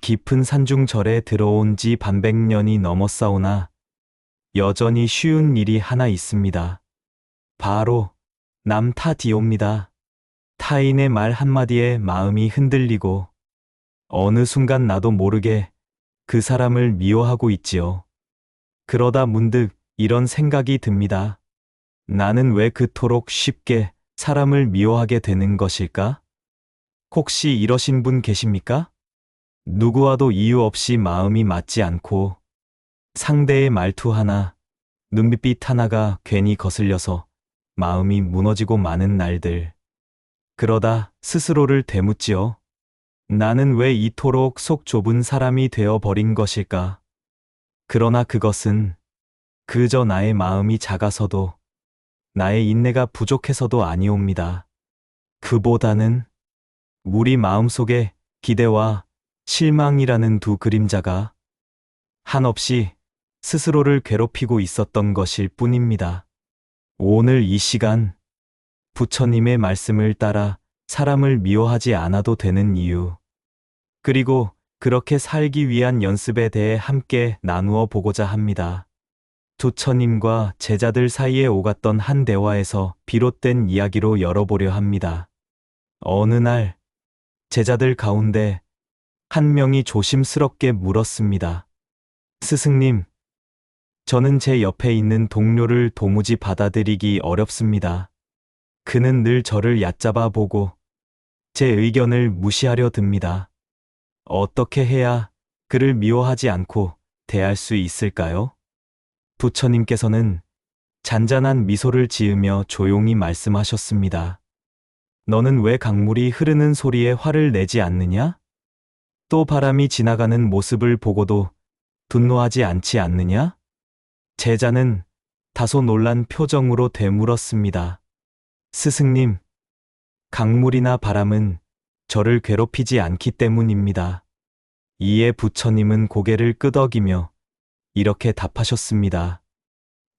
깊은 산중절에 들어온 지 반백년이 넘었사오나 여전히 쉬운 일이 하나 있습니다. 바로 남타디오입니다. 타인의 말 한마디에 마음이 흔들리고 어느 순간 나도 모르게 그 사람을 미워하고 있지요. 그러다 문득 이런 생각이 듭니다. 나는 왜 그토록 쉽게 사람을 미워하게 되는 것일까? 혹시 이러신 분 계십니까? 누구와도 이유 없이 마음이 맞지 않고 상대의 말투 하나, 눈빛 하나가 괜히 거슬려서 마음이 무너지고 마는 날들. 그러다 스스로를 되묻지요. 나는 왜 이토록 속 좁은 사람이 되어 버린 것일까? 그러나 그것은 그저 나의 마음이 작아서도 나의 인내가 부족해서도 아니옵니다. 그보다는 우리 마음속에 기대와 실망이라는 두 그림자가 한없이 스스로를 괴롭히고 있었던 것일 뿐입니다. 오늘 이 시간 부처님의 말씀을 따라 사람을 미워하지 않아도 되는 이유, 그리고 그렇게 살기 위한 연습에 대해 함께 나누어 보고자 합니다. 부처님과 제자들 사이에 오갔던 한 대화에서 비롯된 이야기로 열어보려 합니다. 어느 날 제자들 가운데 한 명이 조심스럽게 물었습니다. 스승님, 저는 제 옆에 있는 동료를 도무지 받아들이기 어렵습니다. 그는 늘 저를 얕잡아 보고 제 의견을 무시하려 듭니다. 어떻게 해야 그를 미워하지 않고 대할 수 있을까요? 부처님께서는 잔잔한 미소를 지으며 조용히 말씀하셨습니다. 너는 왜 강물이 흐르는 소리에 화를 내지 않느냐? 또 바람이 지나가는 모습을 보고도 분노하지 않지 않느냐? 제자는 다소 놀란 표정으로 되물었습니다. 스승님, 강물이나 바람은 저를 괴롭히지 않기 때문입니다. 이에 부처님은 고개를 끄덕이며 이렇게 답하셨습니다.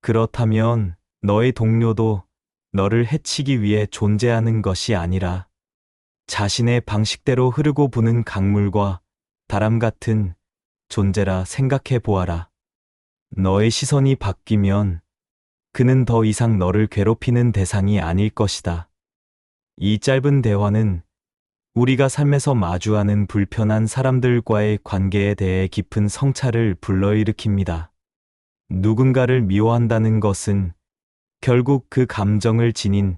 그렇다면 너의 동료도 너를 해치기 위해 존재하는 것이 아니라 자신의 방식대로 흐르고 부는 강물과 바람 같은 존재라 생각해 보아라. 너의 시선이 바뀌면 그는 더 이상 너를 괴롭히는 대상이 아닐 것이다. 이 짧은 대화는 우리가 삶에서 마주하는 불편한 사람들과의 관계에 대해 깊은 성찰을 불러일으킵니다. 누군가를 미워한다는 것은 결국 그 감정을 지닌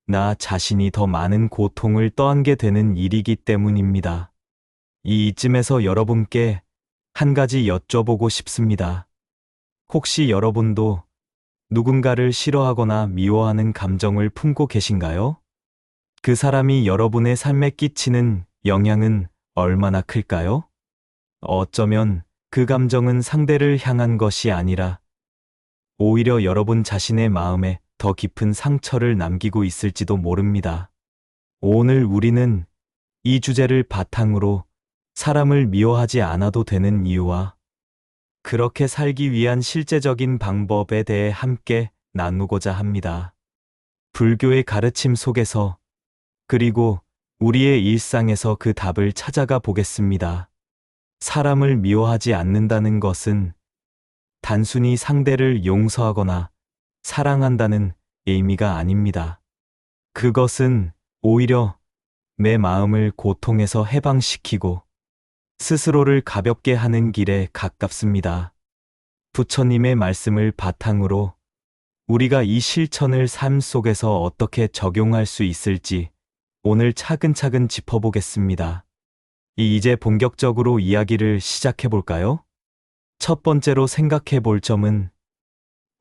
나 자신이 더 많은 고통을 떠안게 되는 일이기 때문입니다. 이쯤에서 여러분께 한 가지 여쭤보고 싶습니다. 혹시 여러분도 누군가를 싫어하거나 미워하는 감정을 품고 계신가요? 그 사람이 여러분의 삶에 끼치는 영향은 얼마나 클까요? 어쩌면 그 감정은 상대를 향한 것이 아니라 오히려 여러분 자신의 마음에 더 깊은 상처를 남기고 있을지도 모릅니다. 오늘 우리는 이 주제를 바탕으로 사람을 미워하지 않아도 되는 이유와 그렇게 살기 위한 실제적인 방법에 대해 함께 나누고자 합니다. 불교의 가르침 속에서 그리고 우리의 일상에서 그 답을 찾아가 보겠습니다. 사람을 미워하지 않는다는 것은 단순히 상대를 용서하거나 사랑한다는 의미가 아닙니다. 그것은 오히려 내 마음을 고통에서 해방시키고 스스로를 가볍게 하는 길에 가깝습니다. 부처님의 말씀을 바탕으로 우리가 이 실천을 삶 속에서 어떻게 적용할 수 있을지 오늘 차근차근 짚어보겠습니다. 이제 본격적으로 이야기를 시작해 볼까요? 첫 번째로 생각해 볼 점은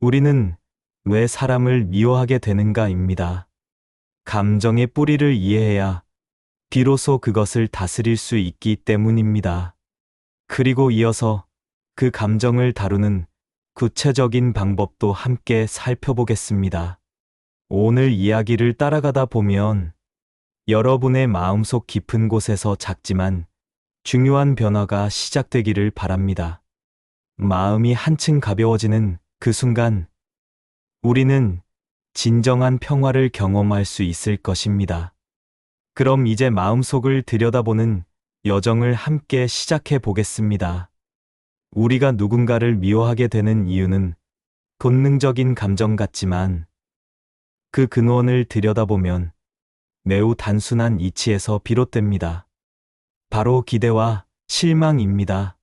우리는 왜 사람을 미워하게 되는가입니다. 감정의 뿌리를 이해해야 비로소 그것을 다스릴 수 있기 때문입니다. 그리고 이어서 그 감정을 다루는 구체적인 방법도 함께 살펴보겠습니다. 오늘 이야기를 따라가다 보면 여러분의 마음속 깊은 곳에서 작지만 중요한 변화가 시작되기를 바랍니다. 마음이 한층 가벼워지는 그 순간 우리는 진정한 평화를 경험할 수 있을 것입니다. 그럼 이제 마음속을 들여다보는 여정을 함께 시작해 보겠습니다. 우리가 누군가를 미워하게 되는 이유는 본능적인 감정 같지만 그 근원을 들여다보면 매우 단순한 이치에서 비롯됩니다. 바로 기대와 실망입니다.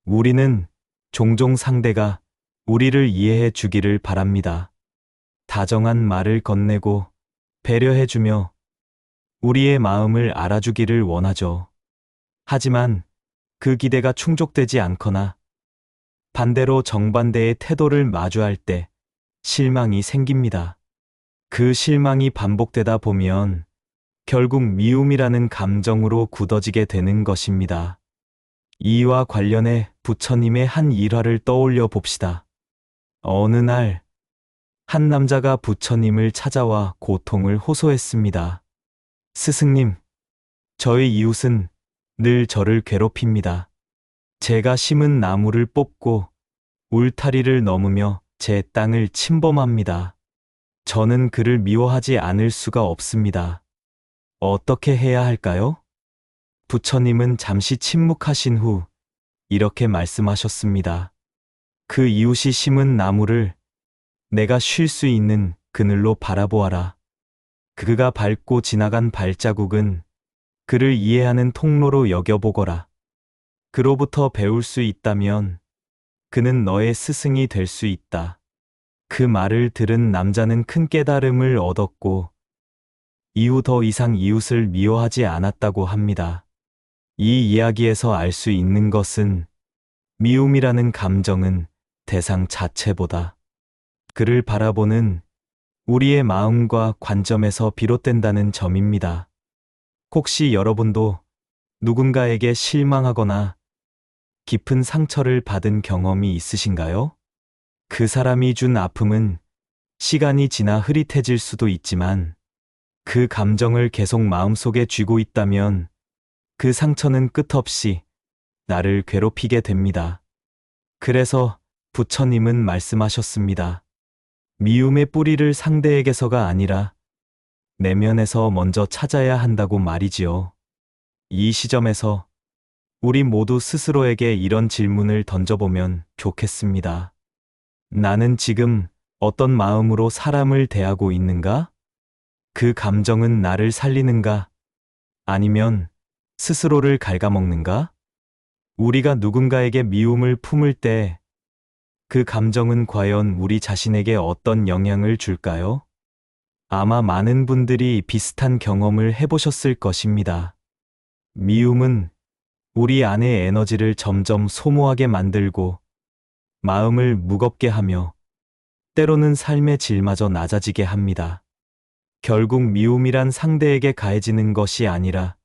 우리는 종종 상대가 우리를 이해해 주기를 바랍니다. 다정한 말을 건네고 배려해 주며 우리의 마음을 알아주기를 원하죠. 하지만 그 기대가 충족되지 않거나 반대로 정반대의 태도를 마주할 때 실망이 생깁니다. 그 실망이 반복되다 보면 결국 미움이라는 감정으로 굳어지게 되는 것입니다. 이와 관련해 부처님의 한 일화를 떠올려 봅시다. 어느 날, 한 남자가 부처님을 찾아와 고통을 호소했습니다. 스승님, 저의 이웃은 늘 저를 괴롭힙니다. 제가 심은 나무를 뽑고 울타리를 넘으며 제 땅을 침범합니다. 저는 그를 미워하지 않을 수가 없습니다. 어떻게 해야 할까요? 부처님은 잠시 침묵하신 후 이렇게 말씀하셨습니다. 그 이웃이 심은 나무를 내가 쉴 수 있는 그늘로 바라보아라. 그가 밟고 지나간 발자국은 그를 이해하는 통로로 여겨보거라. 그로부터 배울 수 있다면 그는 너의 스승이 될 수 있다. 그 말을 들은 남자는 큰 깨달음을 얻었고 이후 더 이상 이웃을 미워하지 않았다고 합니다. 이 이야기에서 알 수 있는 것은 미움이라는 감정은 대상 자체보다 그를 바라보는 우리의 마음과 관점에서 비롯된다는 점입니다. 혹시 여러분도 누군가에게 실망하거나 깊은 상처를 받은 경험이 있으신가요? 그 사람이 준 아픔은 시간이 지나 흐릿해질 수도 있지만 그 감정을 계속 마음속에 쥐고 있다면 그 상처는 끝없이 나를 괴롭히게 됩니다. 그래서 부처님은 말씀하셨습니다. 미움의 뿌리를 상대에게서가 아니라 내면에서 먼저 찾아야 한다고 말이지요. 이 시점에서 우리 모두 스스로에게 이런 질문을 던져보면 좋겠습니다. 나는 지금 어떤 마음으로 사람을 대하고 있는가? 그 감정은 나를 살리는가? 아니면 스스로를 갉아먹는가? 우리가 누군가에게 미움을 품을 때 그 감정은 과연 우리 자신에게 어떤 영향을 줄까요? 아마 많은 분들이 비슷한 경험을 해보셨을 것입니다. 미움은 우리 안의 에너지를 점점 소모하게 만들고 마음을 무겁게 하며 때로는 삶의 질마저 낮아지게 합니다. 결국 미움이란 상대에게 가해지는 것이 아니라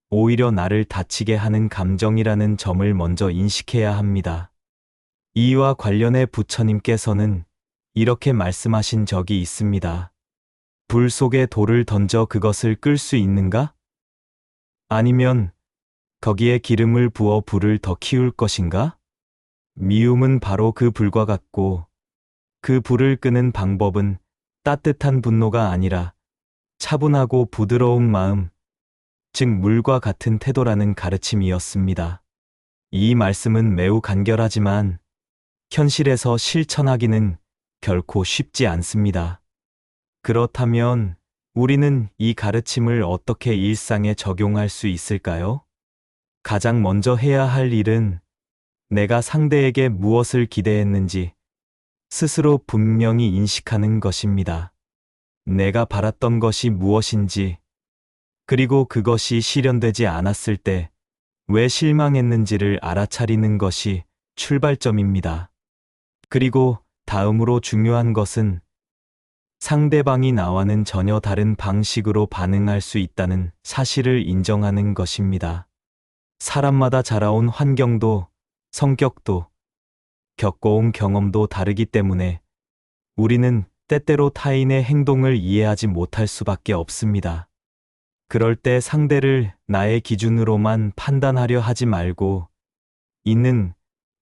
오히려 나를 다치게 하는 감정이라는 점을 먼저 인식해야 합니다. 이와 관련해 부처님께서는 이렇게 말씀하신 적이 있습니다. 불 속에 돌을 던져 그것을 끌 수 있는가? 아니면 거기에 기름을 부어 불을 더 키울 것인가? 미움은 바로 그 불과 같고 그 불을 끄는 방법은 따뜻한 분노가 아니라 차분하고 부드러운 마음, 즉 물과 같은 태도라는 가르침이었습니다. 이 말씀은 매우 간결하지만 현실에서 실천하기는 결코 쉽지 않습니다. 그렇다면 우리는 이 가르침을 어떻게 일상에 적용할 수 있을까요? 가장 먼저 해야 할 일은 내가 상대에게 무엇을 기대했는지 스스로 분명히 인식하는 것입니다. 내가 바랐던 것이 무엇인지, 그리고 그것이 실현되지 않았을 때 왜 실망했는지를 알아차리는 것이 출발점입니다. 그리고 다음으로 중요한 것은 상대방이 나와는 전혀 다른 방식으로 반응할 수 있다는 사실을 인정하는 것입니다. 사람마다 자라온 환경도 성격도 겪어온 경험도 다르기 때문에 우리는 때때로 타인의 행동을 이해하지 못할 수밖에 없습니다. 그럴 때 상대를 나의 기준으로만 판단하려 하지 말고 있는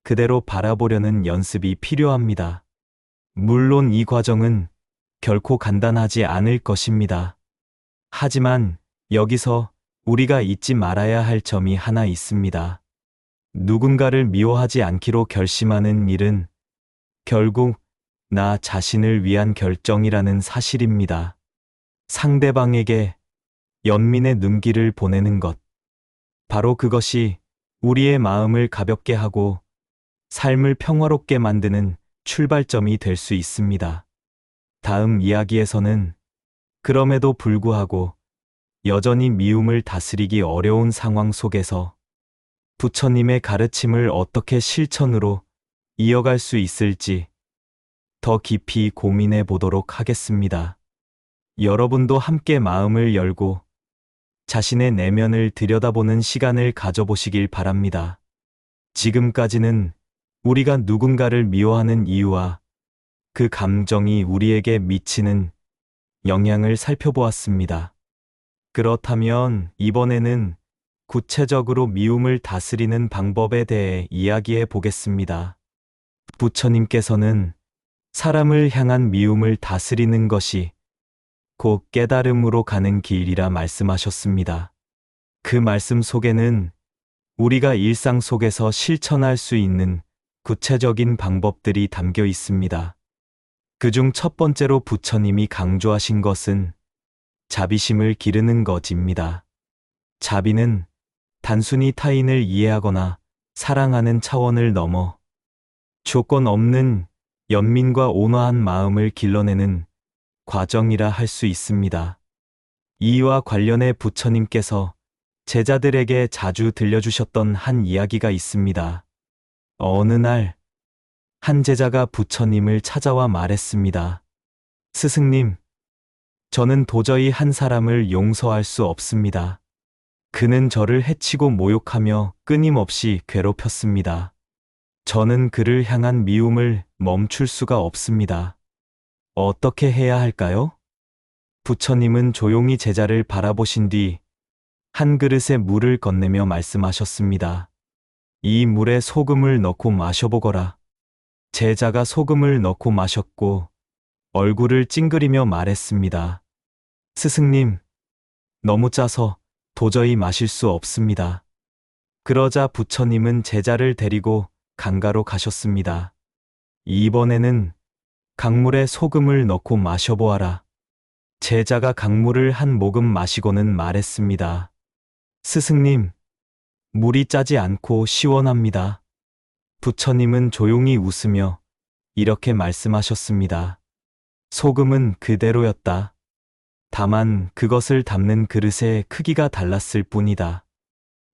그대로 바라보려는 연습이 필요합니다. 물론 이 과정은 결코 간단하지 않을 것입니다. 하지만 여기서 우리가 잊지 말아야 할 점이 하나 있습니다. 누군가를 미워하지 않기로 결심하는 일은 결국 나 자신을 위한 결정이라는 사실입니다. 상대방에게 연민의 눈길을 보내는 것. 바로 그것이 우리의 마음을 가볍게 하고 삶을 평화롭게 만드는 출발점이 될 수 있습니다. 다음 이야기에서는 그럼에도 불구하고 여전히 미움을 다스리기 어려운 상황 속에서 부처님의 가르침을 어떻게 실천으로 이어갈 수 있을지 더 깊이 고민해 보도록 하겠습니다. 여러분도 함께 마음을 열고 자신의 내면을 들여다보는 시간을 가져보시길 바랍니다. 지금까지는 우리가 누군가를 미워하는 이유와 그 감정이 우리에게 미치는 영향을 살펴보았습니다. 그렇다면 이번에는 구체적으로 미움을 다스리는 방법에 대해 이야기해 보겠습니다. 부처님께서는 사람을 향한 미움을 다스리는 것이 곧 깨달음으로 가는 길이라 말씀하셨습니다. 그 말씀 속에는 우리가 일상 속에서 실천할 수 있는 구체적인 방법들이 담겨 있습니다. 그중 첫 번째로 부처님이 강조하신 것은 자비심을 기르는 것입니다. 자비는 단순히 타인을 이해하거나 사랑하는 차원을 넘어 조건 없는 연민과 온화한 마음을 길러내는 과정이라 할 수 있습니다. 이와 관련해 부처님께서 제자들에게 자주 들려주셨던 한 이야기가 있습니다. 어느 날, 한 제자가 부처님을 찾아와 말했습니다. 스승님, 저는 도저히 한 사람을 용서할 수 없습니다. 그는 저를 해치고 모욕하며 끊임없이 괴롭혔습니다. 저는 그를 향한 미움을 멈출 수가 없습니다. 어떻게 해야 할까요? 부처님은 조용히 제자를 바라보신 뒤 한 그릇에 물을 건네며 말씀하셨습니다. 이 물에 소금을 넣고 마셔보거라. 제자가 소금을 넣고 마셨고 얼굴을 찡그리며 말했습니다. 스승님, 너무 짜서 도저히 마실 수 없습니다. 그러자 부처님은 제자를 데리고 강가로 가셨습니다. 이번에는 강물에 소금을 넣고 마셔보아라. 제자가 강물을 한 모금 마시고는 말했습니다. 스승님, 물이 짜지 않고 시원합니다. 부처님은 조용히 웃으며 이렇게 말씀하셨습니다. 소금은 그대로였다. 다만 그것을 담는 그릇의 크기가 달랐을 뿐이다.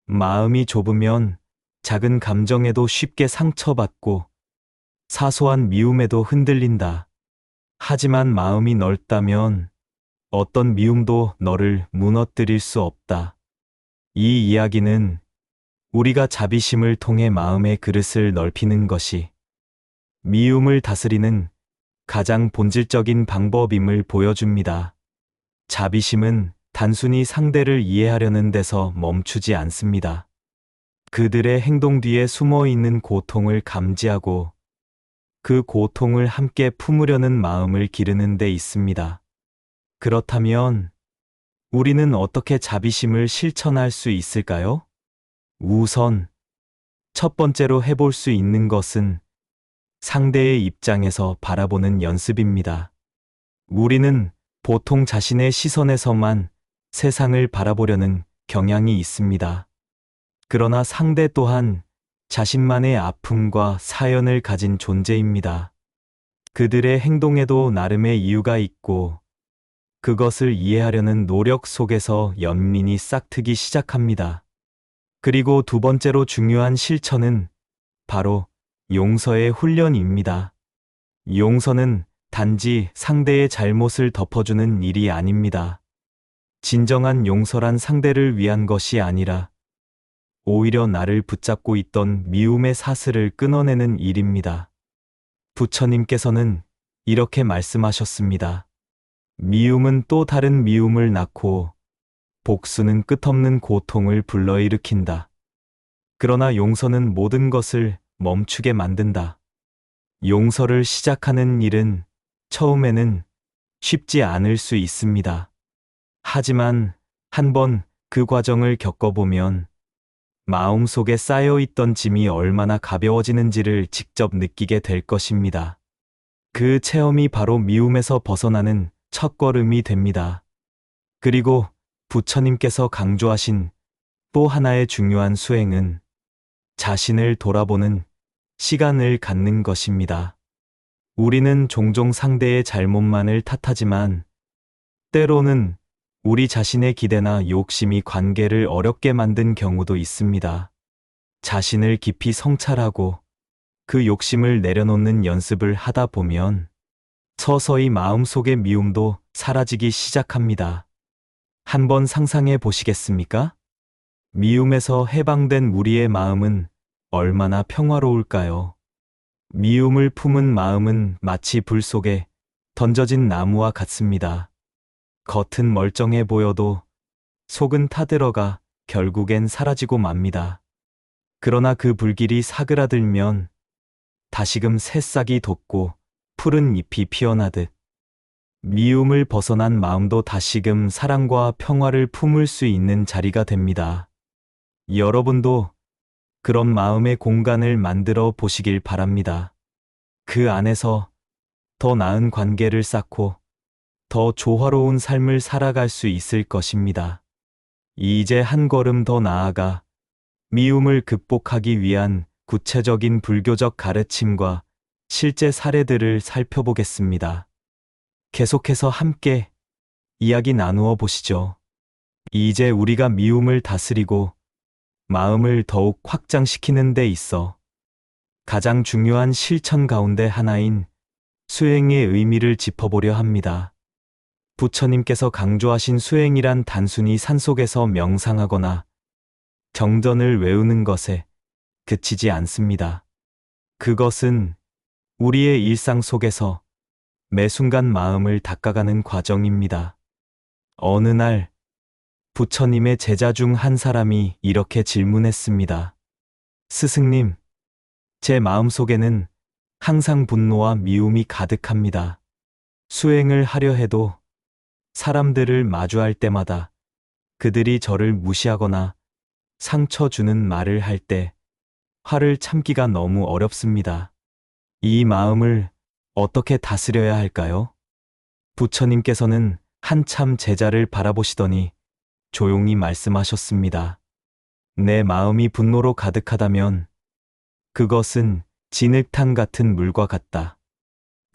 마음이 좁으면 작은 감정에도 쉽게 상처받고 사소한 미움에도 흔들린다. 하지만 마음이 넓다면 어떤 미움도 너를 무너뜨릴 수 없다. 이 이야기는 우리가 자비심을 통해 마음의 그릇을 넓히는 것이 미움을 다스리는 가장 본질적인 방법임을 보여줍니다. 자비심은 단순히 상대를 이해하려는 데서 멈추지 않습니다. 그들의 행동 뒤에 숨어 있는 고통을 감지하고 그 고통을 함께 품으려는 마음을 기르는 데 있습니다. 그렇다면 우리는 어떻게 자비심을 실천할 수 있을까요? 우선 첫 번째로 해볼 수 있는 것은 상대의 입장에서 바라보는 연습입니다. 우리는 보통 자신의 시선에서만 세상을 바라보려는 경향이 있습니다. 그러나 상대 또한 자신만의 아픔과 사연을 가진 존재입니다. 그들의 행동에도 나름의 이유가 있고 그것을 이해하려는 노력 속에서 연민이 싹트기 시작합니다. 그리고 두 번째로 중요한 실천은 바로 용서의 훈련입니다. 용서는 단지 상대의 잘못을 덮어주는 일이 아닙니다. 진정한 용서란 상대를 위한 것이 아니라 오히려 나를 붙잡고 있던 미움의 사슬을 끊어내는 일입니다. 부처님께서는 이렇게 말씀하셨습니다. 미움은 또 다른 미움을 낳고 복수는 끝없는 고통을 불러일으킨다. 그러나 용서는 모든 것을 멈추게 만든다. 용서를 시작하는 일은 처음에는 쉽지 않을 수 있습니다. 하지만 한번 그 과정을 겪어보면 마음속에 쌓여있던 짐이 얼마나 가벼워지는지를 직접 느끼게 될 것입니다. 그 체험이 바로 미움에서 벗어나는 첫걸음이 됩니다. 그리고 부처님께서 강조하신 또 하나의 중요한 수행은 자신을 돌아보는 시간을 갖는 것입니다. 우리는 종종 상대의 잘못만을 탓하지만 때로는 우리 자신의 기대나 욕심이 관계를 어렵게 만든 경우도 있습니다. 자신을 깊이 성찰하고 그 욕심을 내려놓는 연습을 하다 보면 서서히 마음속의 미움도 사라지기 시작합니다. 한번 상상해 보시겠습니까? 미움에서 해방된 우리의 마음은 얼마나 평화로울까요? 미움을 품은 마음은 마치 불 속에 던져진 나무와 같습니다. 겉은 멀쩡해 보여도 속은 타들어가 결국엔 사라지고 맙니다. 그러나 그 불길이 사그라들면 다시금 새싹이 돋고 푸른 잎이 피어나듯 미움을 벗어난 마음도 다시금 사랑과 평화를 품을 수 있는 자리가 됩니다. 여러분도 그런 마음의 공간을 만들어 보시길 바랍니다. 그 안에서 더 나은 관계를 쌓고 더 조화로운 삶을 살아갈 수 있을 것입니다. 이제 한 걸음 더 나아가 미움을 극복하기 위한 구체적인 불교적 가르침과 실제 사례들을 살펴보겠습니다. 계속해서 함께 이야기 나누어 보시죠. 이제 우리가 미움을 다스리고 마음을 더욱 확장시키는 데 있어 가장 중요한 실천 가운데 하나인 수행의 의미를 짚어보려 합니다. 부처님께서 강조하신 수행이란 단순히 산속에서 명상하거나 정전을 외우는 것에 그치지 않습니다. 그것은 우리의 일상 속에서 매 순간 마음을 닦아가는 과정입니다. 어느 날 부처님의 제자 중 한 사람이 이렇게 질문했습니다. 스승님, 제 마음속에는 항상 분노와 미움이 가득합니다. 수행을 하려 해도 사람들을 마주할 때마다 그들이 저를 무시하거나 상처 주는 말을 할 때 화를 참기가 너무 어렵습니다. 이 마음을 어떻게 다스려야 할까요? 부처님께서는 한참 제자를 바라보시더니 조용히 말씀하셨습니다. 내 마음이 분노로 가득하다면 그것은 진흙탕 같은 물과 같다.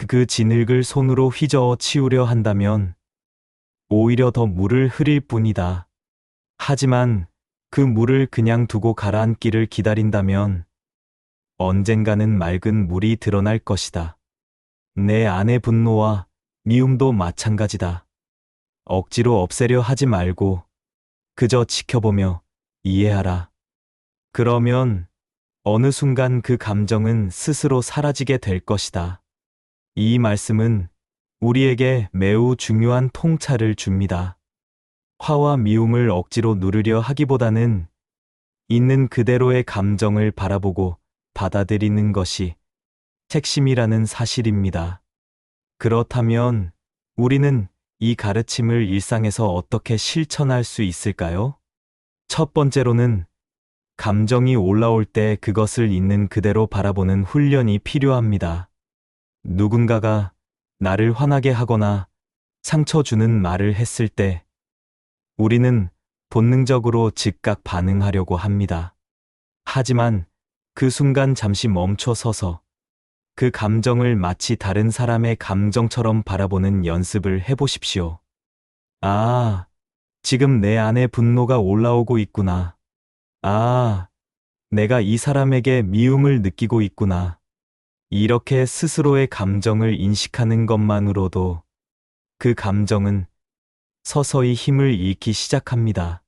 그 진흙을 손으로 휘저어 치우려 한다면 오히려 더 물을 흐릴 뿐이다. 하지만 그 물을 그냥 두고 가라앉기를 기다린다면 언젠가는 맑은 물이 드러날 것이다. 내 안의 분노와 미움도 마찬가지다. 억지로 없애려 하지 말고 그저 지켜보며 이해하라. 그러면 어느 순간 그 감정은 스스로 사라지게 될 것이다. 이 말씀은 우리에게 매우 중요한 통찰을 줍니다. 화와 미움을 억지로 누르려 하기보다는 있는 그대로의 감정을 바라보고 받아들이는 것이 핵심이라는 사실입니다. 그렇다면 우리는 이 가르침을 일상에서 어떻게 실천할 수 있을까요? 첫 번째로는 감정이 올라올 때 그것을 있는 그대로 바라보는 훈련이 필요합니다. 누군가가 나를 화나게 하거나 상처 주는 말을 했을 때 우리는 본능적으로 즉각 반응하려고 합니다. 하지만 그 순간 잠시 멈춰 서서 그 감정을 마치 다른 사람의 감정처럼 바라보는 연습을 해보십시오. 아, 지금 내 안에 분노가 올라오고 있구나. 아, 내가 이 사람에게 미움을 느끼고 있구나. 이렇게 스스로의 감정을 인식하는 것만으로도 그 감정은 서서히 힘을 잃기 시작합니다.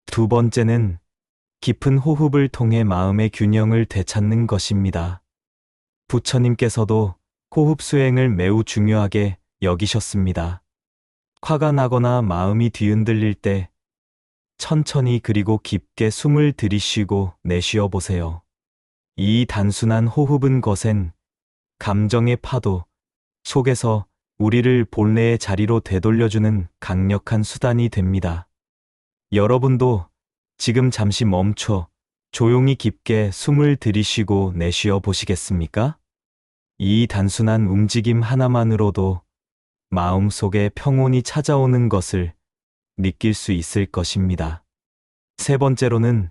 두 번째는 깊은 호흡을 통해 마음의 균형을 되찾는 것입니다. 부처님께서도 호흡 수행을 매우 중요하게 여기셨습니다. 화가 나거나 마음이 뒤흔들릴 때 천천히 그리고 깊게 숨을 들이쉬고 내쉬어 보세요. 이 단순한 호흡은 거센 감정의 파도 속에서 우리를 본래의 자리로 되돌려주는 강력한 수단이 됩니다. 여러분도 지금 잠시 멈춰 조용히 깊게 숨을 들이쉬고 내쉬어 보시겠습니까? 이 단순한 움직임 하나만으로도 마음속에 평온이 찾아오는 것을 느낄 수 있을 것입니다. 세 번째로는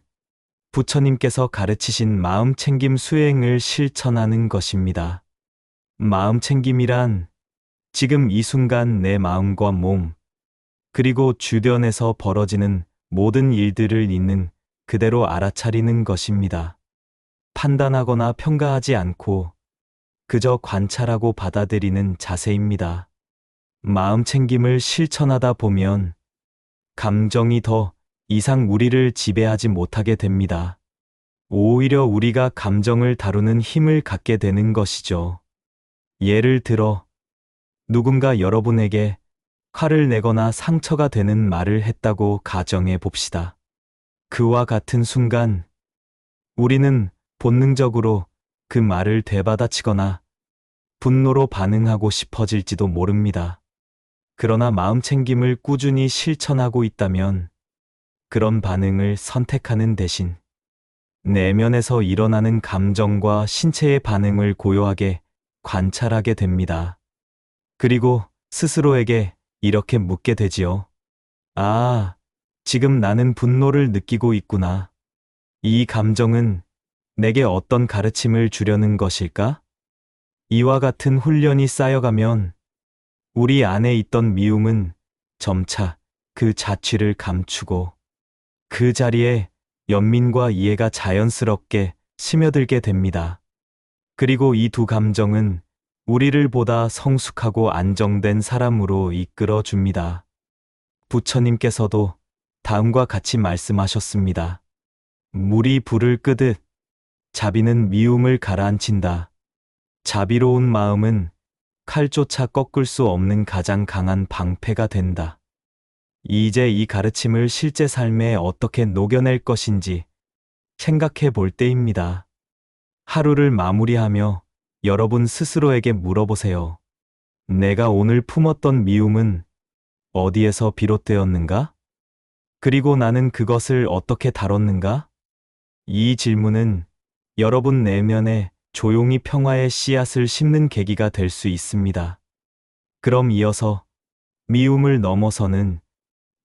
부처님께서 가르치신 마음 챙김 수행을 실천하는 것입니다. 마음 챙김이란 지금 이 순간 내 마음과 몸, 그리고 주변에서 벌어지는 모든 일들을 있는 그대로 알아차리는 것입니다. 판단하거나 평가하지 않고 그저 관찰하고 받아들이는 자세입니다. 마음 챙김을 실천하다 보면 감정이 더 이상 우리를 지배하지 못하게 됩니다. 오히려 우리가 감정을 다루는 힘을 갖게 되는 것이죠. 예를 들어, 누군가 여러분에게 화를 내거나 상처가 되는 말을 했다고 가정해 봅시다. 그와 같은 순간, 우리는 본능적으로 그 말을 되받아치거나 분노로 반응하고 싶어질지도 모릅니다. 그러나 마음 챙김을 꾸준히 실천하고 있다면 그런 반응을 선택하는 대신 내면에서 일어나는 감정과 신체의 반응을 고요하게 관찰하게 됩니다. 그리고 스스로에게 이렇게 묻게 되지요. 아, 지금 나는 분노를 느끼고 있구나. 이 감정은 내게 어떤 가르침을 주려는 것일까? 이와 같은 훈련이 쌓여가면 우리 안에 있던 미움은 점차 그 자취를 감추고 그 자리에 연민과 이해가 자연스럽게 스며들게 됩니다. 그리고 이 두 감정은 우리를 보다 성숙하고 안정된 사람으로 이끌어 줍니다. 부처님께서도 다음과 같이 말씀하셨습니다. 물이 불을 끄듯 자비는 미움을 가라앉힌다. 자비로운 마음은 칼조차 꺾을 수 없는 가장 강한 방패가 된다. 이제 이 가르침을 실제 삶에 어떻게 녹여낼 것인지 생각해 볼 때입니다. 하루를 마무리하며 여러분 스스로에게 물어보세요. 내가 오늘 품었던 미움은 어디에서 비롯되었는가? 그리고 나는 그것을 어떻게 다뤘는가? 이 질문은 여러분 내면에 조용히 평화의 씨앗을 심는 계기가 될 수 있습니다. 그럼 이어서 미움을 넘어서는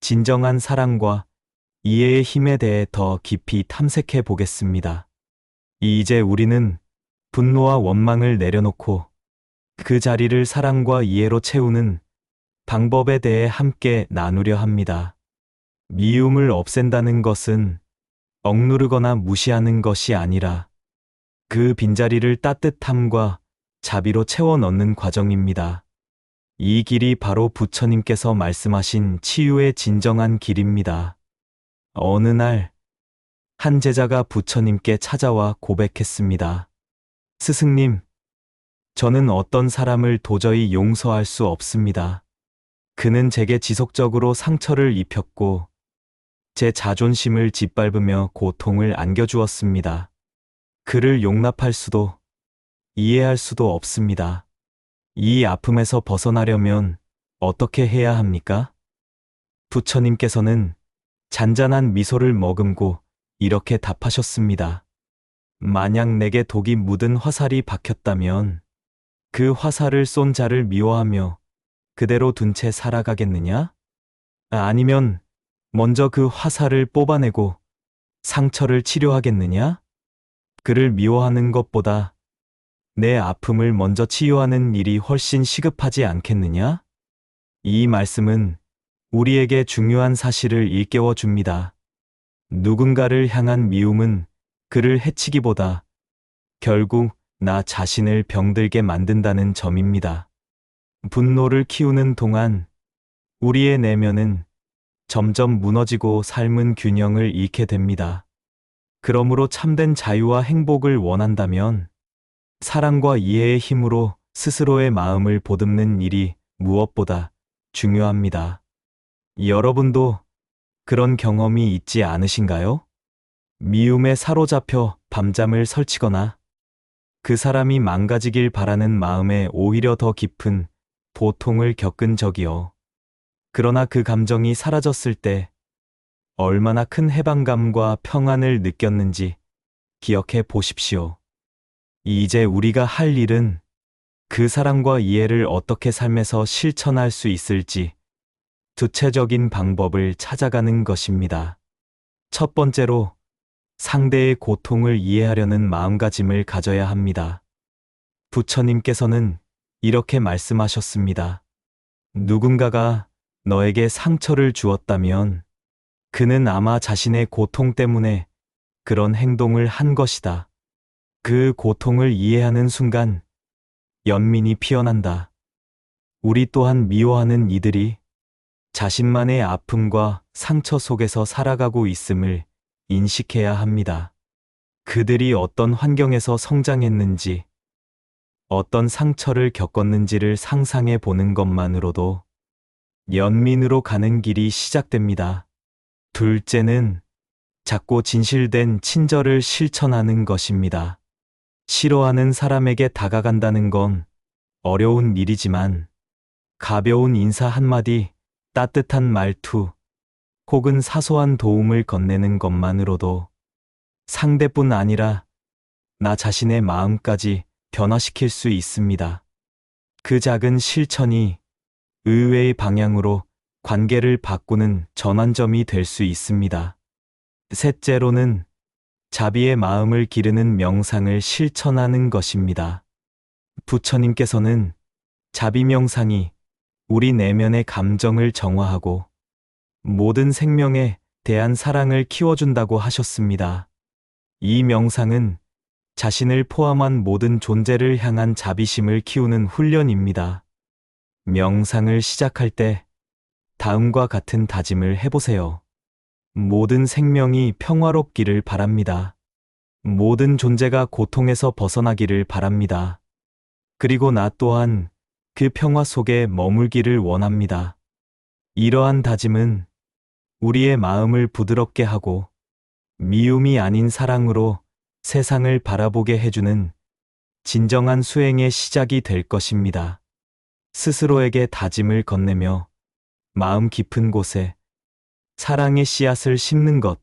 진정한 사랑과 이해의 힘에 대해 더 깊이 탐색해 보겠습니다. 이제 우리는 분노와 원망을 내려놓고 그 자리를 사랑과 이해로 채우는 방법에 대해 함께 나누려 합니다. 미움을 없앤다는 것은 억누르거나 무시하는 것이 아니라 그 빈자리를 따뜻함과 자비로 채워 넣는 과정입니다. 이 길이 바로 부처님께서 말씀하신 치유의 진정한 길입니다. 어느 날, 한 제자가 부처님께 찾아와 고백했습니다. 스승님, 저는 어떤 사람을 도저히 용서할 수 없습니다. 그는 제게 지속적으로 상처를 입혔고, 제 자존심을 짓밟으며 고통을 안겨주었습니다. 그를 용납할 수도, 이해할 수도 없습니다. 이 아픔에서 벗어나려면 어떻게 해야 합니까? 부처님께서는 잔잔한 미소를 머금고 이렇게 답하셨습니다. 만약 내게 독이 묻은 화살이 박혔다면 그 화살을 쏜 자를 미워하며 그대로 둔 채 살아가겠느냐? 아니면 먼저 그 화살을 뽑아내고 상처를 치료하겠느냐? 그를 미워하는 것보다 내 아픔을 먼저 치유하는 일이 훨씬 시급하지 않겠느냐? 이 말씀은 우리에게 중요한 사실을 일깨워 줍니다. 누군가를 향한 미움은 그를 해치기보다 결국 나 자신을 병들게 만든다는 점입니다. 분노를 키우는 동안 우리의 내면은 점점 무너지고 삶은 균형을 잃게 됩니다. 그러므로 참된 자유와 행복을 원한다면 사랑과 이해의 힘으로 스스로의 마음을 보듬는 일이 무엇보다 중요합니다. 여러분도 그런 경험이 있지 않으신가요? 미움에 사로잡혀 밤잠을 설치거나 그 사람이 망가지길 바라는 마음에 오히려 더 깊은 고통을 겪은 적이요. 그러나 그 감정이 사라졌을 때 얼마나 큰 해방감과 평안을 느꼈는지 기억해 보십시오. 이제 우리가 할 일은 그 사랑과 이해를 어떻게 삶에서 실천할 수 있을지 구체적인 방법을 찾아가는 것입니다. 첫 번째로 상대의 고통을 이해하려는 마음가짐을 가져야 합니다. 부처님께서는 이렇게 말씀하셨습니다. 누군가가 너에게 상처를 주었다면 그는 아마 자신의 고통 때문에 그런 행동을 한 것이다. 그 고통을 이해하는 순간 연민이 피어난다. 우리 또한 미워하는 이들이 자신만의 아픔과 상처 속에서 살아가고 있음을 인식해야 합니다. 그들이 어떤 환경에서 성장했는지, 어떤 상처를 겪었는지를 상상해 보는 것만으로도 연민으로 가는 길이 시작됩니다. 둘째는 작고 진실된 친절을 실천하는 것입니다. 싫어하는 사람에게 다가간다는 건 어려운 일이지만 가벼운 인사 한마디, 따뜻한 말투, 혹은 사소한 도움을 건네는 것만으로도 상대뿐 아니라 나 자신의 마음까지 변화시킬 수 있습니다. 그 작은 실천이 의외의 방향으로 관계를 바꾸는 전환점이 될 수 있습니다. 셋째로는 자비의 마음을 기르는 명상을 실천하는 것입니다. 부처님께서는 자비 명상이 우리 내면의 감정을 정화하고 모든 생명에 대한 사랑을 키워준다고 하셨습니다. 이 명상은 자신을 포함한 모든 존재를 향한 자비심을 키우는 훈련입니다. 명상을 시작할 때 다음과 같은 다짐을 해보세요. 모든 생명이 평화롭기를 바랍니다. 모든 존재가 고통에서 벗어나기를 바랍니다. 그리고 나 또한 그 평화 속에 머물기를 원합니다. 이러한 다짐은 우리의 마음을 부드럽게 하고 미움이 아닌 사랑으로 세상을 바라보게 해주는 진정한 수행의 시작이 될 것입니다. 스스로에게 다짐을 건네며 마음 깊은 곳에 사랑의 씨앗을 심는 것,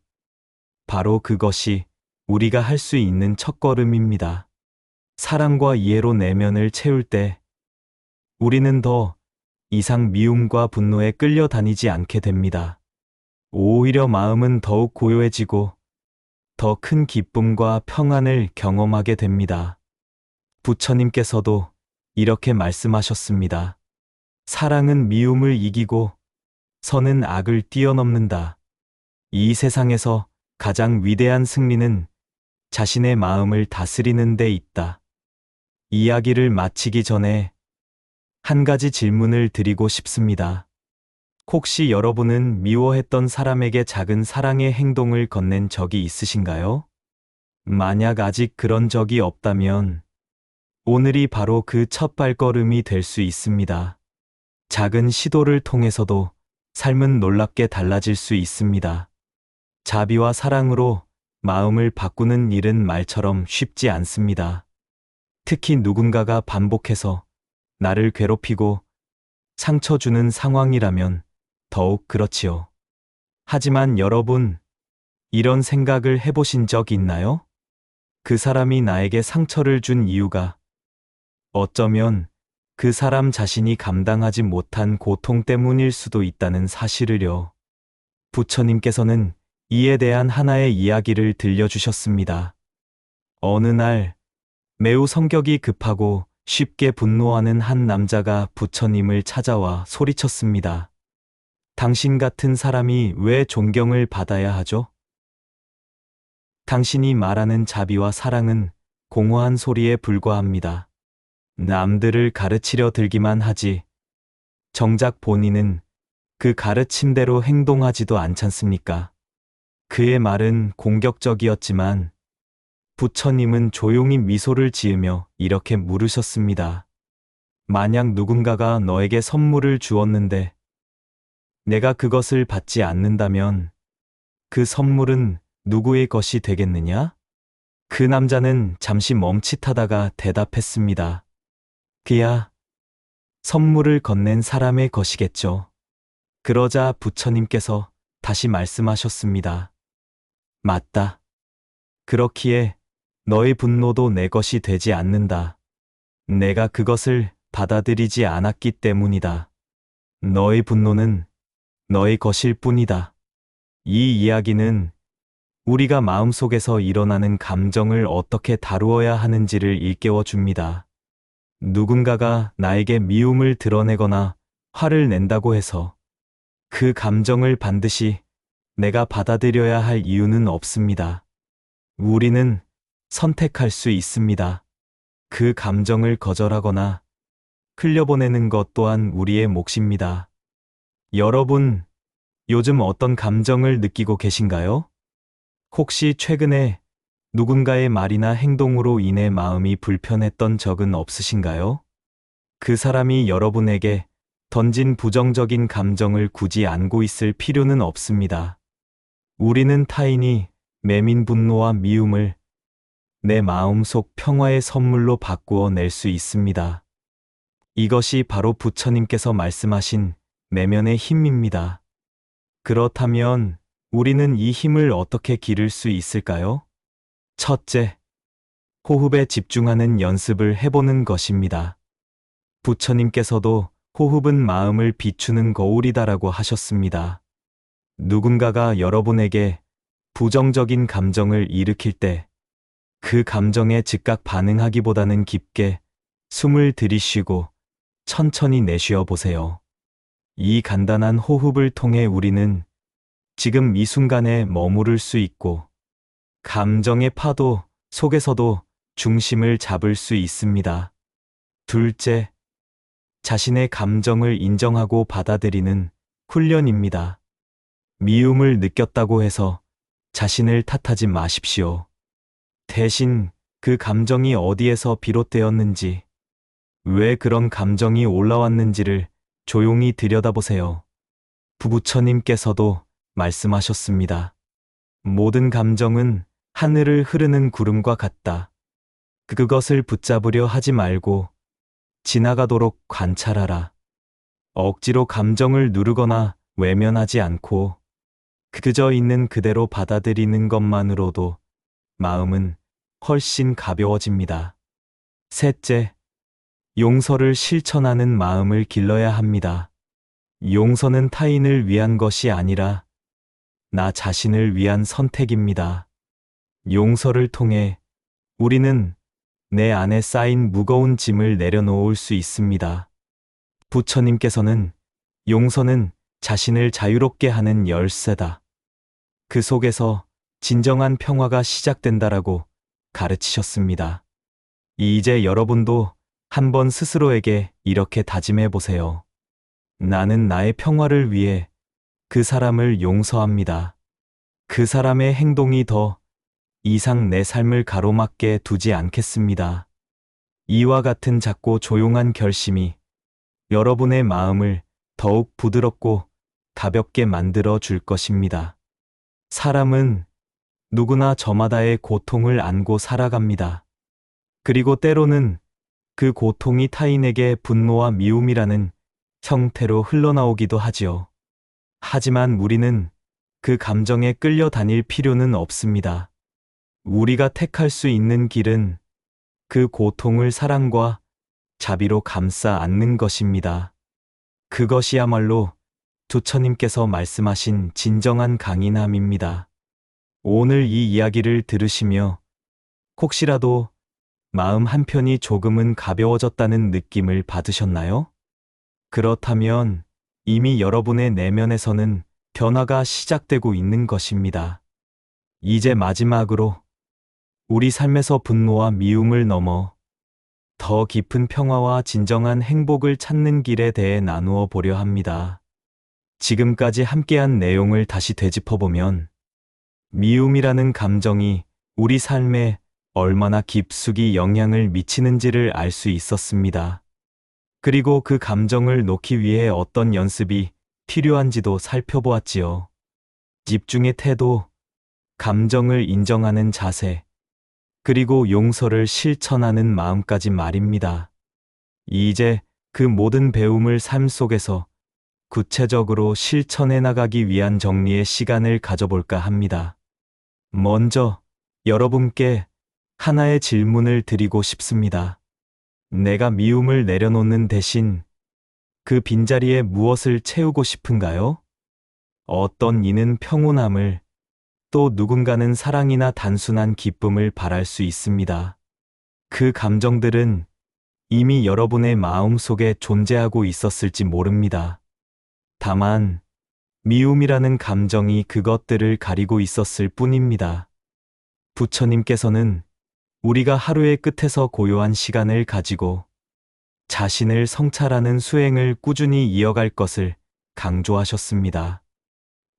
바로 그것이 우리가 할 수 있는 첫걸음입니다. 사랑과 이해로 내면을 채울 때 우리는 더 이상 미움과 분노에 끌려다니지 않게 됩니다. 오히려 마음은 더욱 고요해지고 더 큰 기쁨과 평안을 경험하게 됩니다. 부처님께서도 이렇게 말씀하셨습니다. 사랑은 미움을 이기고 선은 악을 뛰어넘는다. 이 세상에서 가장 위대한 승리는 자신의 마음을 다스리는 데 있다. 이야기를 마치기 전에 한 가지 질문을 드리고 싶습니다. 혹시 여러분은 미워했던 사람에게 작은 사랑의 행동을 건넨 적이 있으신가요? 만약 아직 그런 적이 없다면 오늘이 바로 그 첫 발걸음이 될 수 있습니다. 작은 시도를 통해서도 삶은 놀랍게 달라질 수 있습니다. 자비와 사랑으로 마음을 바꾸는 일은 말처럼 쉽지 않습니다. 특히 누군가가 반복해서 나를 괴롭히고 상처 주는 상황이라면 더욱 그렇지요. 하지만 여러분, 이런 생각을 해보신 적 있나요? 그 사람이 나에게 상처를 준 이유가 어쩌면 그 사람 자신이 감당하지 못한 고통 때문일 수도 있다는 사실을요. 부처님께서는 이에 대한 하나의 이야기를 들려주셨습니다. 어느 날 매우 성격이 급하고 쉽게 분노하는 한 남자가 부처님을 찾아와 소리쳤습니다. 당신 같은 사람이 왜 존경을 받아야 하죠? 당신이 말하는 자비와 사랑은 공허한 소리에 불과합니다. 남들을 가르치려 들기만 하지 정작 본인은 그 가르침대로 행동하지도 않잖습니까? 그의 말은 공격적이었지만 부처님은 조용히 미소를 지으며 이렇게 물으셨습니다. 만약 누군가가 너에게 선물을 주었는데 내가 그것을 받지 않는다면 그 선물은 누구의 것이 되겠느냐? 그 남자는 잠시 멈칫하다가 대답했습니다. 그야 선물을 건넨 사람의 것이겠죠. 그러자 부처님께서 다시 말씀하셨습니다. 맞다. 그렇기에 너의 분노도 내 것이 되지 않는다. 내가 그것을 받아들이지 않았기 때문이다. 너의 분노는 너의 것일 뿐이다. 이 이야기는 우리가 마음속에서 일어나는 감정을 어떻게 다루어야 하는지를 일깨워 줍니다. 누군가가 나에게 미움을 드러내거나 화를 낸다고 해서 그 감정을 반드시 내가 받아들여야 할 이유는 없습니다. 우리는 선택할 수 있습니다. 그 감정을 거절하거나 흘려보내는 것 또한 우리의 몫입니다. 여러분, 요즘 어떤 감정을 느끼고 계신가요? 혹시 최근에 누군가의 말이나 행동으로 인해 마음이 불편했던 적은 없으신가요? 그 사람이 여러분에게 던진 부정적인 감정을 굳이 안고 있을 필요는 없습니다. 우리는 타인이 매민 분노와 미움을 내 마음속 평화의 선물로 바꾸어 낼 수 있습니다. 이것이 바로 부처님께서 말씀하신 내면의 힘입니다. 그렇다면 우리는 이 힘을 어떻게 기를 수 있을까요? 첫째, 호흡에 집중하는 연습을 해보는 것입니다. 부처님께서도 호흡은 마음을 비추는 거울이다라고 하셨습니다. 누군가가 여러분에게 부정적인 감정을 일으킬 때 그 감정에 즉각 반응하기보다는 깊게 숨을 들이쉬고 천천히 내쉬어 보세요. 이 간단한 호흡을 통해 우리는 지금 이 순간에 머무를 수 있고 감정의 파도 속에서도 중심을 잡을 수 있습니다. 둘째, 자신의 감정을 인정하고 받아들이는 훈련입니다. 미움을 느꼈다고 해서 자신을 탓하지 마십시오. 대신 그 감정이 어디에서 비롯되었는지, 왜 그런 감정이 올라왔는지를 조용히 들여다보세요. 부처님께서도 말씀하셨습니다. 모든 감정은 하늘을 흐르는 구름과 같다. 그것을 붙잡으려 하지 말고 지나가도록 관찰하라. 억지로 감정을 누르거나 외면하지 않고 그저 있는 그대로 받아들이는 것만으로도 마음은 훨씬 가벼워집니다. 셋째, 용서를 실천하는 마음을 길러야 합니다. 용서는 타인을 위한 것이 아니라 나 자신을 위한 선택입니다. 용서를 통해 우리는 내 안에 쌓인 무거운 짐을 내려놓을 수 있습니다. 부처님께서는 용서는 자신을 자유롭게 하는 열쇠다. 그 속에서 진정한 평화가 시작된다라고 가르치셨습니다. 이제 여러분도 한번 스스로에게 이렇게 다짐해 보세요. 나는 나의 평화를 위해 그 사람을 용서합니다. 그 사람의 행동이 더 이상 내 삶을 가로막게 두지 않겠습니다. 이와 같은 작고 조용한 결심이 여러분의 마음을 더욱 부드럽고 가볍게 만들어 줄 것입니다. 사람은 누구나 저마다의 고통을 안고 살아갑니다. 그리고 때로는 그 고통이 타인에게 분노와 미움이라는 형태로 흘러나오기도 하지요. 하지만 우리는 그 감정에 끌려다닐 필요는 없습니다. 우리가 택할 수 있는 길은 그 고통을 사랑과 자비로 감싸 안는 것입니다. 그것이야말로 부처님께서 말씀하신 진정한 강인함입니다. 오늘 이 이야기를 들으시며 혹시라도 마음 한편이 조금은 가벼워졌다는 느낌을 받으셨나요? 그렇다면 이미 여러분의 내면에서는 변화가 시작되고 있는 것입니다. 이제 마지막으로 우리 삶에서 분노와 미움을 넘어 더 깊은 평화와 진정한 행복을 찾는 길에 대해 나누어 보려 합니다. 지금까지 함께한 내용을 다시 되짚어보면 미움이라는 감정이 우리 삶에 얼마나 깊숙이 영향을 미치는지를 알 수 있었습니다. 그리고 그 감정을 놓기 위해 어떤 연습이 필요한지도 살펴보았지요. 집중의 태도, 감정을 인정하는 자세, 그리고 용서를 실천하는 마음까지 말입니다. 이제 그 모든 배움을 삶 속에서 구체적으로 실천해 나가기 위한 정리의 시간을 가져볼까 합니다. 먼저 여러분께 하나의 질문을 드리고 싶습니다. 내가 미움을 내려놓는 대신 그 빈자리에 무엇을 채우고 싶은가요? 어떤 이는 평온함을, 또 누군가는 사랑이나 단순한 기쁨을 바랄 수 있습니다. 그 감정들은 이미 여러분의 마음 속에 존재하고 있었을지 모릅니다. 다만, 미움이라는 감정이 그것들을 가리고 있었을 뿐입니다. 부처님께서는 우리가 하루의 끝에서 고요한 시간을 가지고 자신을 성찰하는 수행을 꾸준히 이어갈 것을 강조하셨습니다.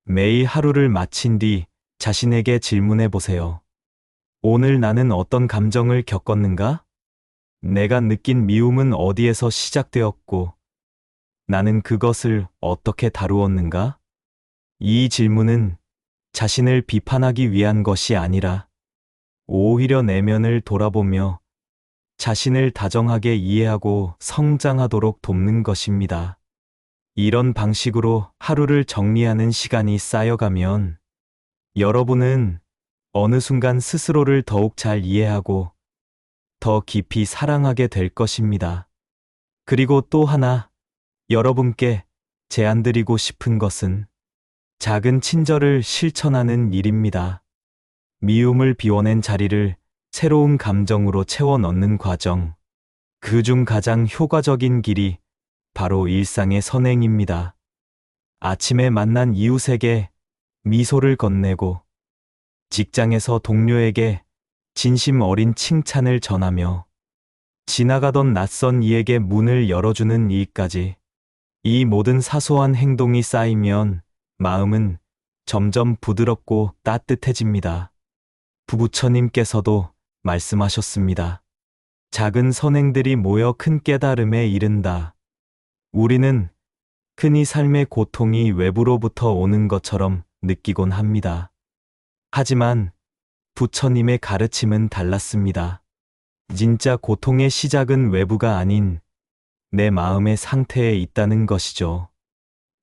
매일 하루를 마친 뒤 자신에게 질문해 보세요. 오늘 나는 어떤 감정을 겪었는가? 내가 느낀 미움은 어디에서 시작되었고, 나는 그것을 어떻게 다루었는가? 이 질문은 자신을 비판하기 위한 것이 아니라 오히려 내면을 돌아보며 자신을 다정하게 이해하고 성장하도록 돕는 것입니다. 이런 방식으로 하루를 정리하는 시간이 쌓여가면 여러분은 어느 순간 스스로를 더욱 잘 이해하고 더 깊이 사랑하게 될 것입니다. 그리고 또 하나 여러분께 제안드리고 싶은 것은 작은 친절을 실천하는 일입니다. 미움을 비워낸 자리를 새로운 감정으로 채워 넣는 과정. 그중 가장 효과적인 길이 바로 일상의 선행입니다. 아침에 만난 이웃에게 미소를 건네고, 직장에서 동료에게 진심 어린 칭찬을 전하며, 지나가던 낯선 이에게 문을 열어주는 일까지, 이 모든 사소한 행동이 쌓이면 마음은 점점 부드럽고 따뜻해집니다. 부처님께서도 말씀하셨습니다. 작은 선행들이 모여 큰 깨달음에 이른다. 우리는 흔히 삶의 고통이 외부로부터 오는 것처럼 느끼곤 합니다. 하지만 부처님의 가르침은 달랐습니다. 진짜 고통의 시작은 외부가 아닌 내 마음의 상태에 있다는 것이죠.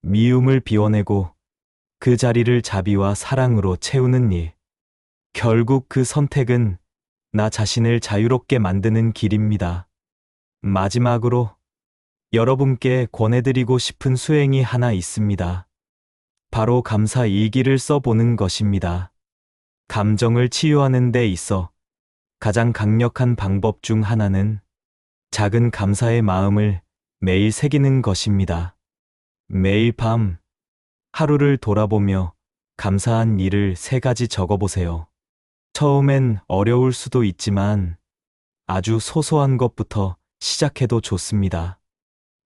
미움을 비워내고 그 자리를 자비와 사랑으로 채우는 일. 결국 그 선택은 나 자신을 자유롭게 만드는 길입니다. 마지막으로 여러분께 권해드리고 싶은 수행이 하나 있습니다. 바로 감사 일기를 써보는 것입니다. 감정을 치유하는 데 있어 가장 강력한 방법 중 하나는 작은 감사의 마음을 매일 새기는 것입니다. 매일 밤 하루를 돌아보며 감사한 일을 3가지 적어보세요. 처음엔 어려울 수도 있지만 아주 소소한 것부터 시작해도 좋습니다.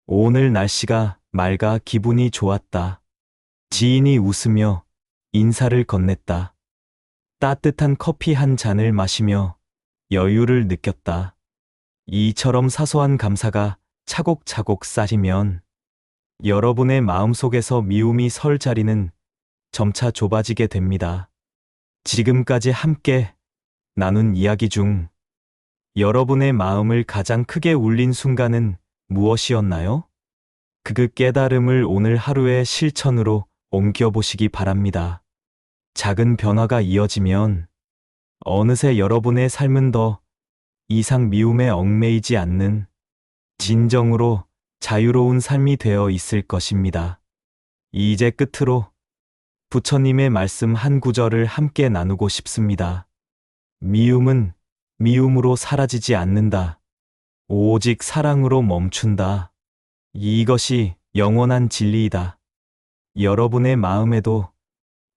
오늘 날씨가 맑아 기분이 좋았다. 지인이 웃으며 인사를 건넸다. 따뜻한 커피 한 잔을 마시며 여유를 느꼈다. 이처럼 사소한 감사가 차곡차곡 쌓이면 여러분의 마음속에서 미움이 설 자리는 점차 좁아지게 됩니다. 지금까지 함께 나눈 이야기 중 여러분의 마음을 가장 크게 울린 순간은 무엇이었나요? 그 깨달음을 오늘 하루의 실천으로 옮겨보시기 바랍니다. 작은 변화가 이어지면 어느새 여러분의 삶은 더 이상 미움에 얽매이지 않는 진정으로 자유로운 삶이 되어 있을 것입니다. 이제 끝으로 부처님의 말씀 한 구절을 함께 나누고 싶습니다. 미움은 미움으로 사라지지 않는다. 오직 사랑으로 멈춘다. 이것이 영원한 진리이다. 여러분의 마음에도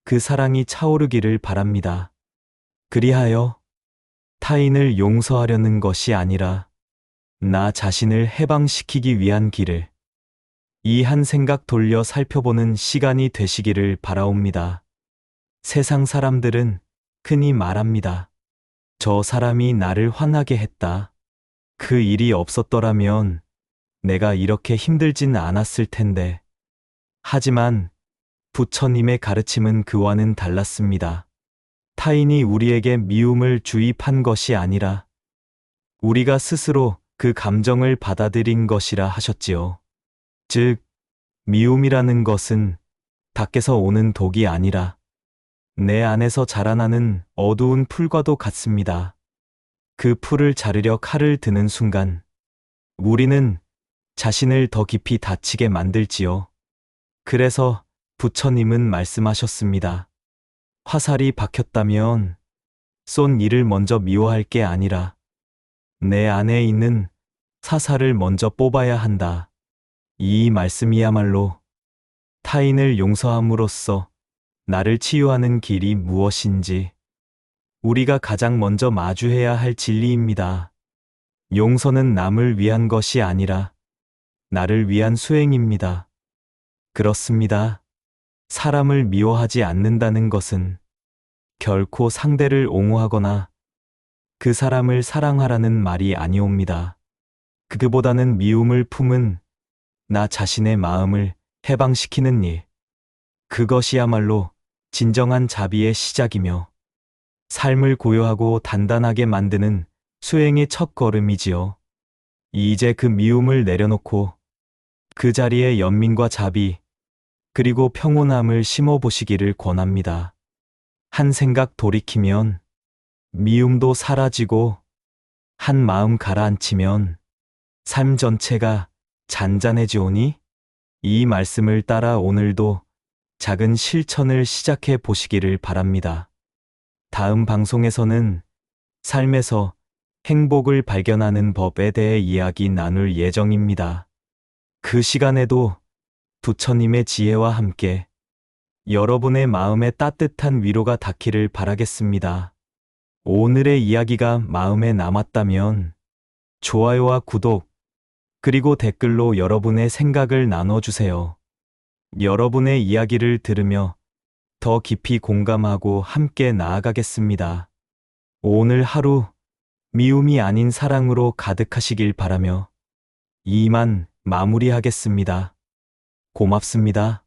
그 사랑이 차오르기를 바랍니다. 그리하여 타인을 용서하려는 것이 아니라 나 자신을 해방시키기 위한 길을 이 한 생각 돌려 살펴보는 시간이 되시기를 바라옵니다. 세상 사람들은 흔히 말합니다. 저 사람이 나를 화나게 했다. 그 일이 없었더라면 내가 이렇게 힘들진 않았을 텐데. 하지만 부처님의 가르침은 그와는 달랐습니다. 타인이 우리에게 미움을 주입한 것이 아니라 우리가 스스로 그 감정을 받아들인 것이라 하셨지요. 즉, 미움이라는 것은 밖에서 오는 독이 아니라 내 안에서 자라나는 어두운 풀과도 같습니다. 그 풀을 자르려 칼을 드는 순간 우리는 자신을 더 깊이 다치게 만들지요. 그래서 부처님은 말씀하셨습니다. 화살이 박혔다면 쏜 이를 먼저 미워할 게 아니라 내 안에 있는 사살을 먼저 뽑아야 한다. 이 말씀이야말로 타인을 용서함으로써 나를 치유하는 길이 무엇인지 우리가 가장 먼저 마주해야 할 진리입니다. 용서는 남을 위한 것이 아니라 나를 위한 수행입니다. 그렇습니다. 사람을 미워하지 않는다는 것은 결코 상대를 옹호하거나 그 사람을 사랑하라는 말이 아니옵니다. 그보다는 미움을 품은 나 자신의 마음을 해방시키는 일. 그것이야말로 진정한 자비의 시작이며 삶을 고요하고 단단하게 만드는 수행의 첫 걸음이지요. 이제 그 미움을 내려놓고 그 자리에 연민과 자비, 그리고 평온함을 심어보시기를 권합니다. 한 생각 돌이키면 미움도 사라지고 한 마음 가라앉히면 삶 전체가 잔잔해지오니 이 말씀을 따라 오늘도 작은 실천을 시작해 보시기를 바랍니다. 다음 방송에서는 삶에서 행복을 발견하는 법에 대해 이야기 나눌 예정입니다. 그 시간에도 부처님의 지혜와 함께 여러분의 마음에 따뜻한 위로가 닿기를 바라겠습니다. 오늘의 이야기가 마음에 남았다면 좋아요와 구독, 그리고 댓글로 여러분의 생각을 나눠주세요. 여러분의 이야기를 들으며 더 깊이 공감하고 함께 나아가겠습니다. 오늘 하루 미움이 아닌 사랑으로 가득하시길 바라며 이만 마무리하겠습니다. 고맙습니다.